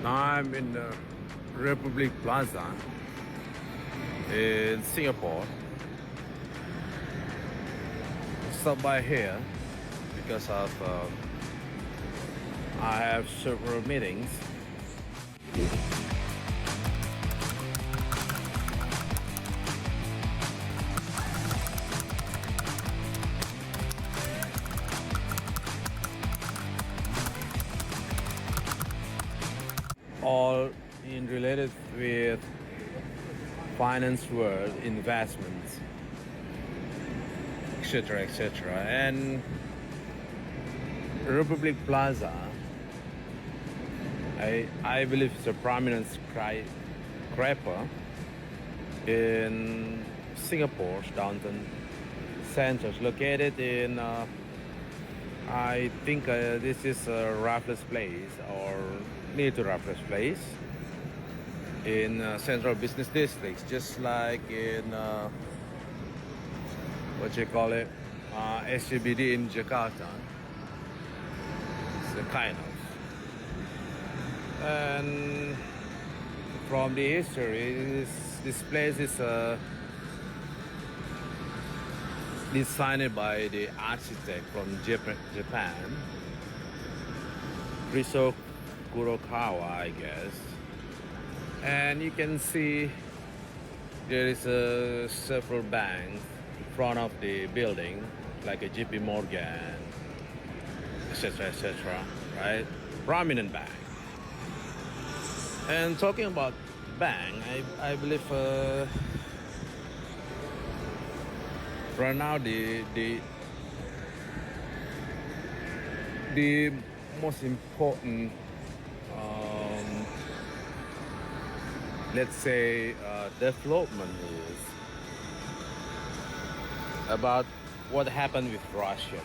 Now I'm in the Republic Plaza in Singapore. Stop by here because of I have several meetings. All in related with finance world, investments, etc. And Republic Plaza, I believe it's a prominent skyscraper in Singapore's downtown center, located in I think this is Raffles Place or near to Raffles Place in central business districts, just like in what you call it, SCBD in Jakarta. It's a kind of. And from the history, this place is designed by the architect from Japan, Riso Kurokawa, I guess. And you can see there is several banks in front of the building, like a JP Morgan, etc., right? Prominent bank. And talking about bank, I believe right now the most important let's say development is about what happened with Russia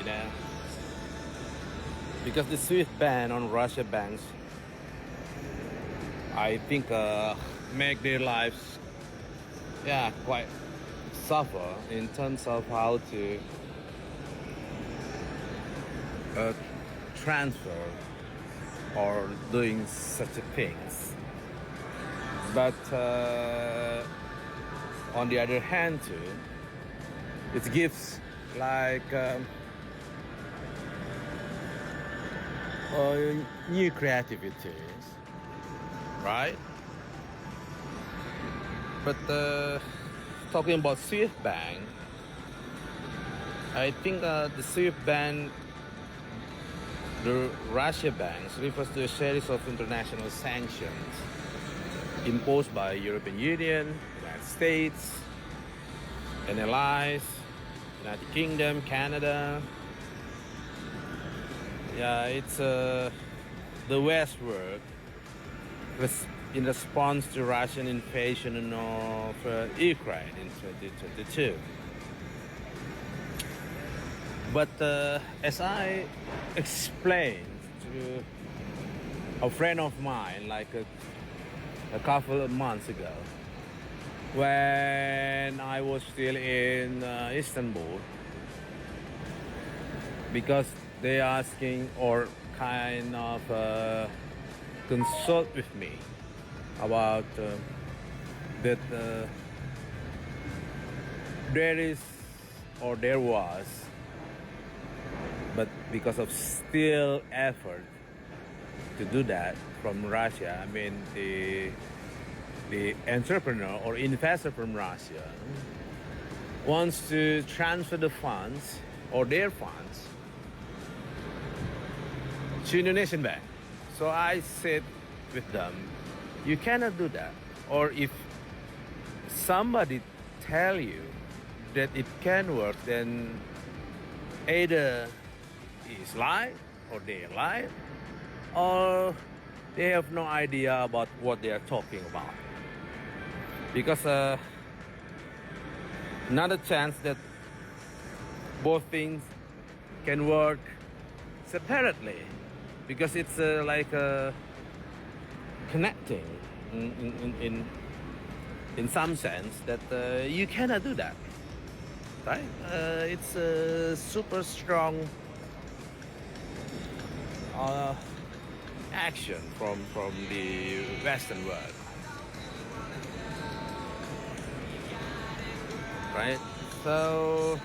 bank, because the SWIFT ban on Russia banks, I think make their lives quite suffer in terms of how to transfer or doing such things. But on the other hand too, it gives like new creativities, right? But talking about SWIFT ban, I think the SWIFT ban, the Russia banks, refers to a series of international sanctions imposed by European Union, United States, and allies, United Kingdom, Canada. Yeah, it's the West world in response to Russian invasion of Ukraine in 2022. But as I explained to a friend of mine, like a couple of months ago, when I was still in Istanbul, because they asking or kind of consult with me about that there was, but because of still effort to do that from Russia, I mean the entrepreneur or investor from Russia wants to transfer the funds or their funds to Indonesian bank. So I said with them, you cannot do that. Or if somebody tell you that it can work, then either is lie or they lie, or they have no idea about what they are talking about. Because another chance that both things can work separately, because it's like connecting in some sense that you cannot do that, right? It's a super strong action from the Western world, right? So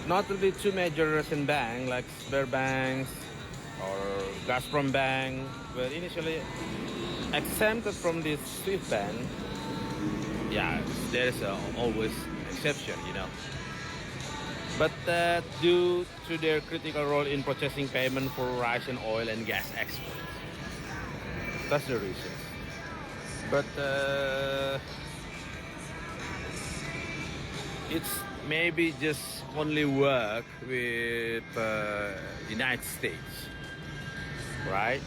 not only two major Russian banks like Sberbank or Gazprom Bank were initially exempted from this SWIFT ban. Yeah, there's always exception, you know. But due to their critical role in processing payment for Russian oil and gas exports, that's the reason. But it's maybe just only work with United States, right?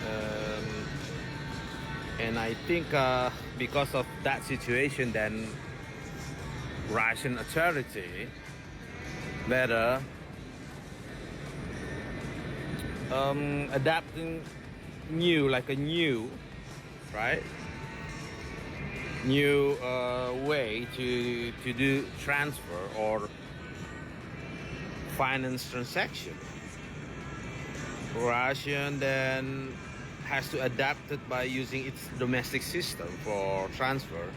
Um, and I think because of that situation, then Russian authority better adapting new, right? New way to do transfer or finance transaction. Russian then has to adapt it by using its domestic system for transfer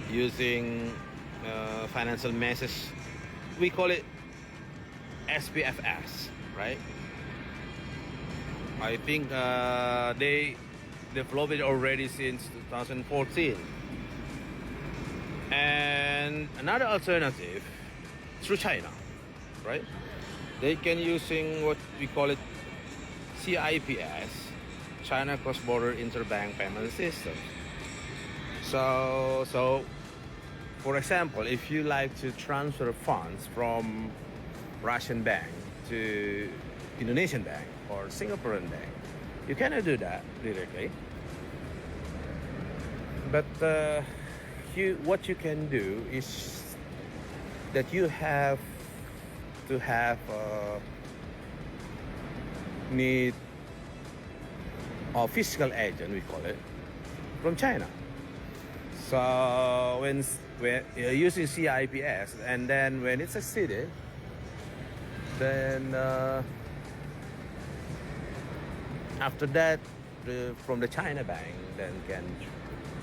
using financial message. We call it SPFS, right? I think they developed it already since 2014. And another alternative through China, right? They can using what we call it CIPS, China Cross-Border Interbank Payment System. So for example, if you like to transfer funds from Russian bank to Indonesian bank or Singaporean bank, you cannot do that directly. But what you can do is that you have to have need a fiscal agent, we call it, from China. So when using CIPS, and then when it's succeeded, then after that, from the China bank, then can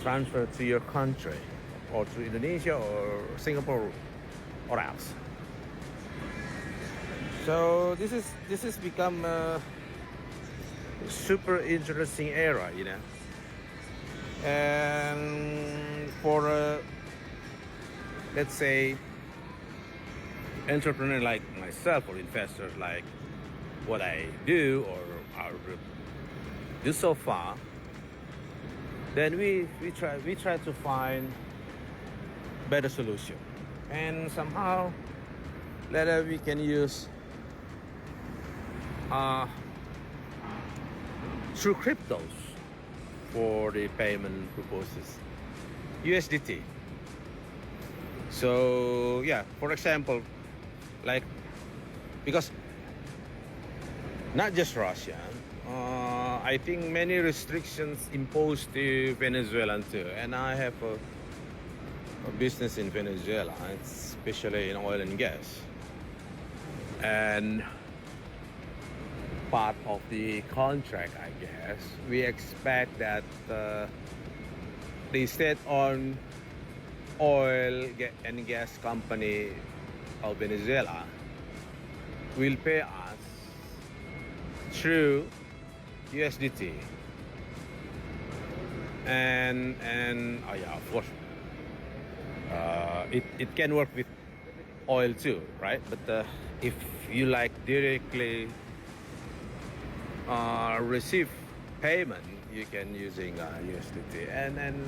transfer to your country or to Indonesia or Singapore or else. So this is become a super interesting era, you know. And for let's say entrepreneur like myself or investors like what I do or do so far, then we try to find better solution, and somehow later we can use through cryptos for the payment purposes, USDT. So yeah, for example, like, because not just Russia, I think many restrictions imposed to Venezuela too, and I have a business in Venezuela, especially in oil and gas, and part of the contract, I guess, we expect that the state-owned oil and gas company of Venezuela will pay us through USDT, and oh yeah, of course, it can work with oil too, right? But if you like directly receive payment, you can using USDT, and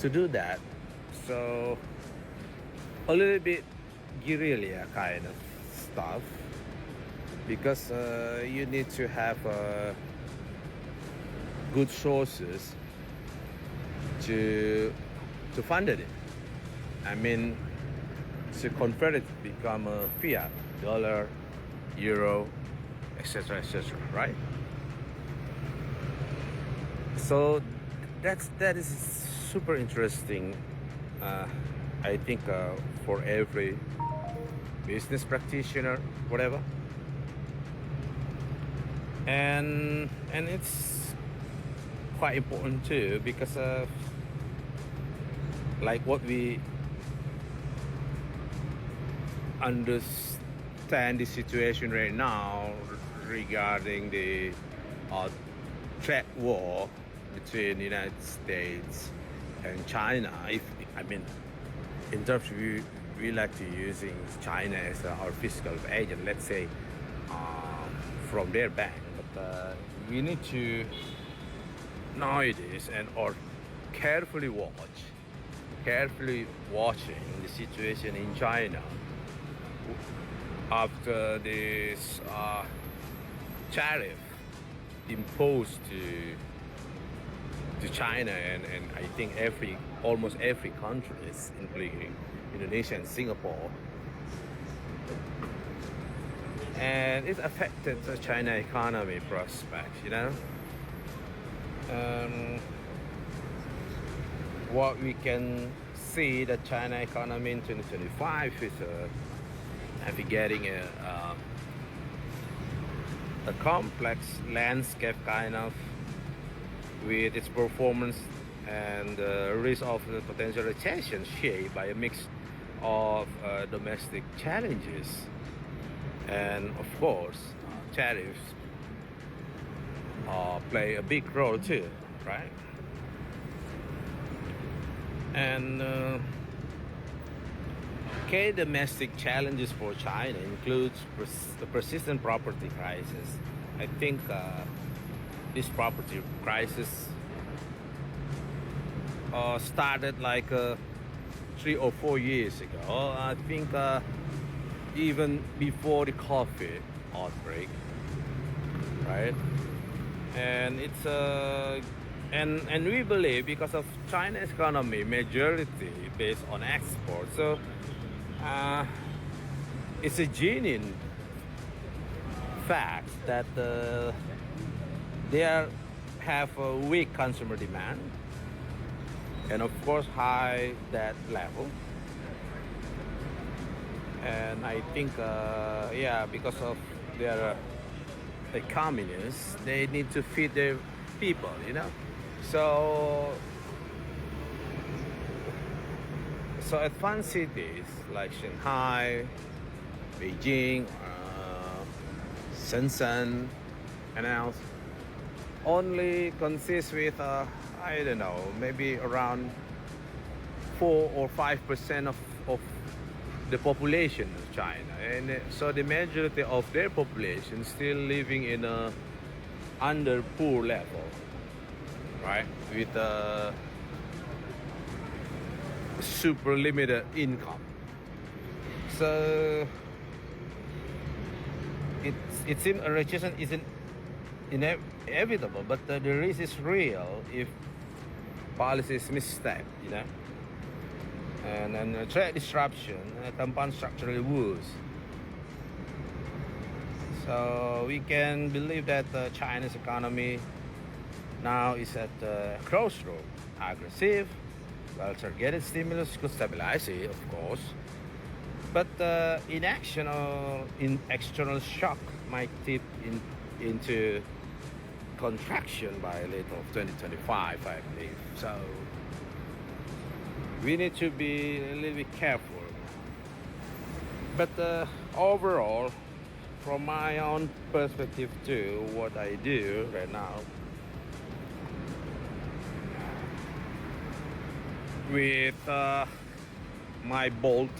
to do that, so a little bit guerrilla kind of stuff, because you need to have good sources to fund it. I mean, to convert it to become a fiat, dollar, euro, etc., right? So that is super interesting. I think for every business practitioner, whatever, and it's quite important too because of like what we understand the situation right now regarding the uh, trade war between the United States and China. If I mean, in terms we like to using China as our fiscal agent, let's say from their bank, but we need to nowadays and or carefully watching the situation in China after this tariff imposed to China and I think almost every country, including Indonesia and Singapore, and it affected the China economy prospects. What we can see that China economy in 2025 is navigating a complex landscape kind of with its performance and the risk of the potential recession shaped by a mix of domestic challenges and of course tariffs play a big role too, right? And key domestic challenges for China includes the persistent property crisis. I think this property crisis started like 3 or 4 years ago. I think even before the COVID outbreak, right? And it's and we believe because of China's economy majority based on export, so it's a genuine fact that have a weak consumer demand and of course high debt level. And I think because of their communists, they need to feed their people. So advanced cities like Shanghai, Beijing, Shenzhen, and else only consist with I don't know, maybe around 4 or 5% of the population of China, and so the majority of their population still living in a under poor level, right? With a super limited income. So it seems a recession isn't inevitable, but the risk is real if policy is misstepped. And trade disruption compound structural woes. So we can believe that China's economy now is at a crossroad. Aggressive, well-targeted stimulus could stabilize it, of course, but inaction or in external shock might tip into contraction by late of 2025, I believe. So we need to be a little bit careful. But overall, from my own perspective too, what I do right now with my bold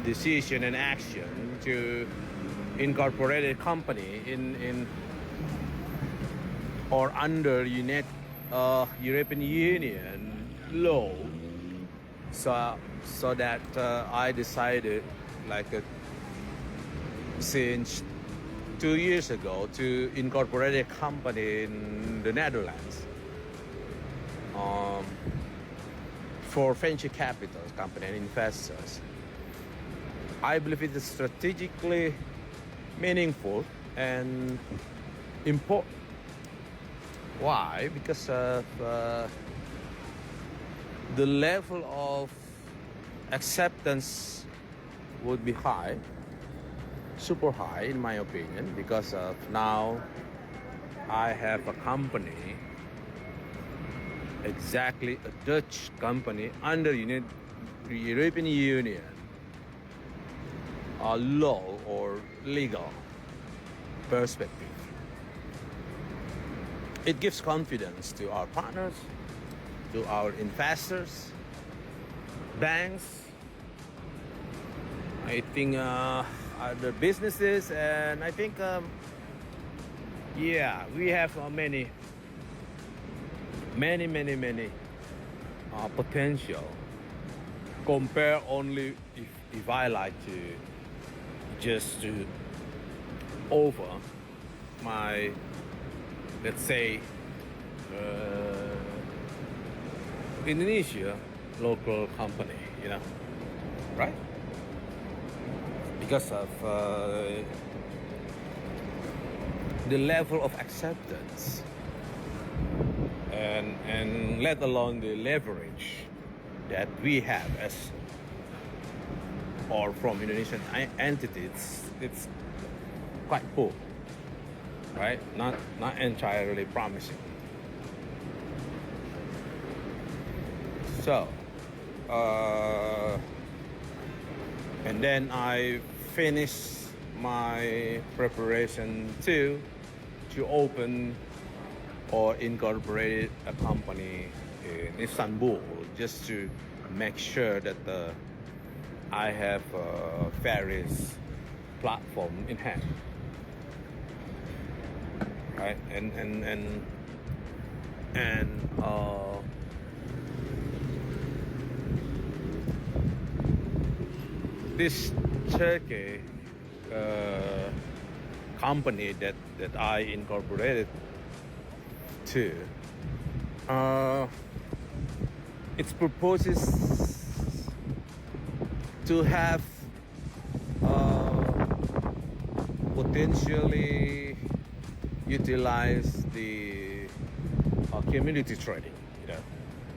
decision and action to incorporate a company in or under European Union law, so that I decided since 2 years ago to incorporate a company in the Netherlands for venture capital company and investors. I believe it is strategically meaningful and important. Why? Because of the level of acceptance would be high, super high in my opinion, because of now I have a company, exactly a Dutch company under European Union law or legal perspective. It gives confidence to our partners, to our investors, banks, I think other businesses, and I think yeah, we have many potential. Compare only if I like to just to over my, let's say, Indonesia local company, right? Because of the level of acceptance, and let alone the leverage that we have as or from Indonesian entities, it's quite poor, right? Not entirely promising. So, and then I finished my preparation to open or incorporate a company in Istanbul, just to make sure that I have various platform in hand, right? And this Turkey company that I incorporated to, its purposes to have potentially utilize the community trading,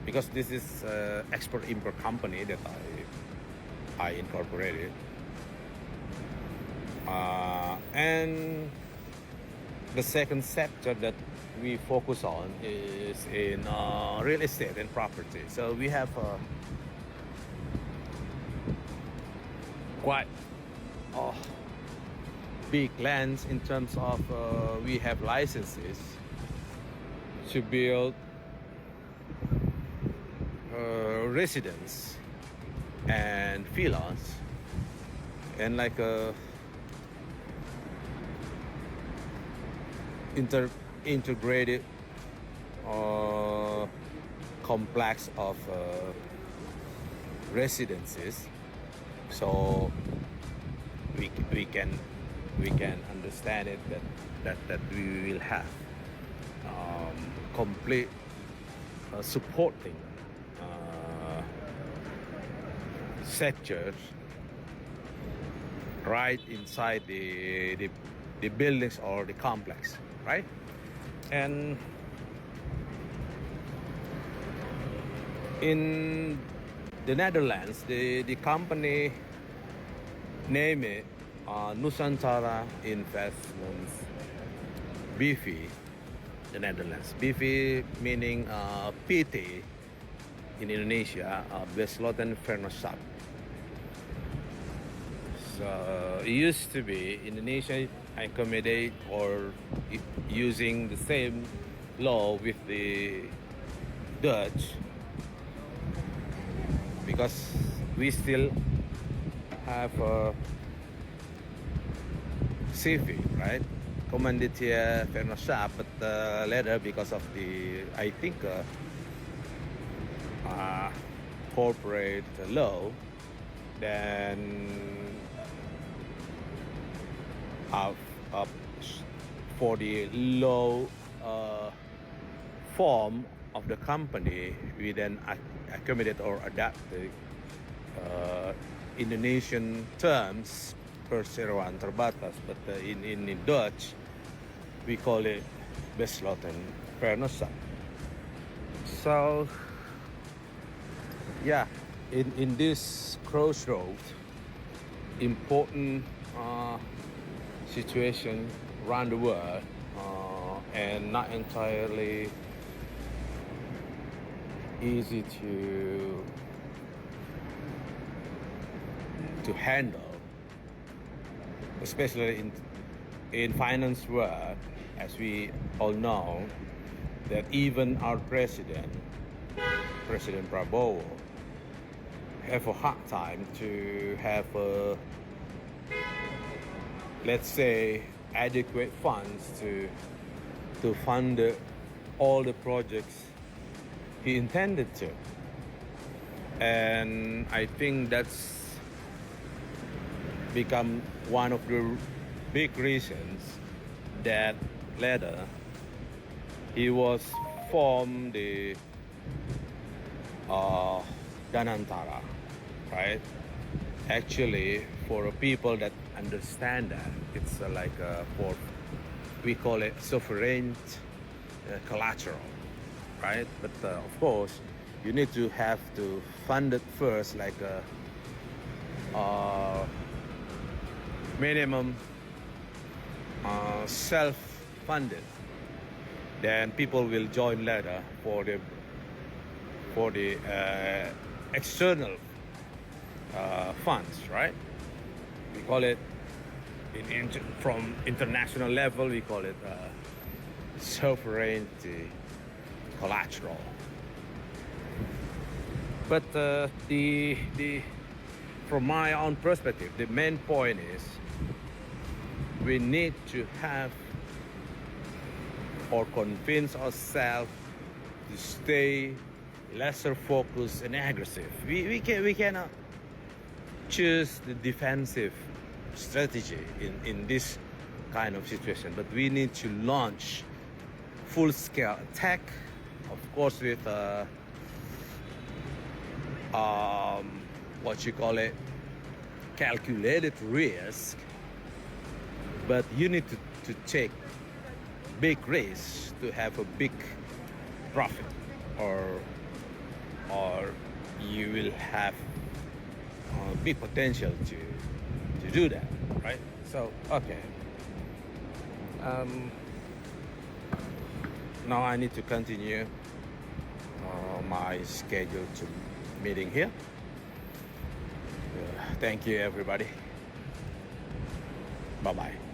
because this is export import company that I incorporated, and the second sector that we focus on is in real estate and property. So we have quite big lands in terms of we have licenses to build residence and villas, and like a integrated complex of residences. So we can understand it that we will have complete supporting sectors right inside the buildings or the complex, right? And in the Netherlands, the company name it Nusantara Investments BV, the Netherlands. BV meaning PT in Indonesia, Besloten Vennootschap. So it used to be Indonesia accommodate or using the same law with the Dutch, because we still have a CV, right? Commanditier Vennootschap, but later because of the, I think, corporate law, then for the law form of the company, we then accommodate or adapt the Indonesian terms perseroan terbatas, but in Dutch we call it besloten Vennootschap. So yeah, in this crossroad, important situation around the world, and not entirely easy to handle, especially in finance world, as we all know that even our President Prabowo, have a hard time to have a, let's say, adequate funds to fund all the projects he intended to. And I think that's become one of the big reasons that later he was formed the Danantara, right? Actually, for people that understand that, it's like for, we call it sovereign collateral, right? But of course, you need to have to fund it first, like a minimum self-funded. Then people will join later for the external funds, right? We call it from international level. We call it sovereignty collateral. But the from my own perspective, the main point is we need to have or convince ourselves to stay lesser focused and aggressive. We cannot choose the defensive strategy in this kind of situation, but we need to launch full scale attack, of course, with what you call it, calculated risk. But you need to take big risks to have a big profit, or you will have big potential to do that, right? So okay, now I need to continue my scheduled meeting here. Thank you, everybody. Bye bye.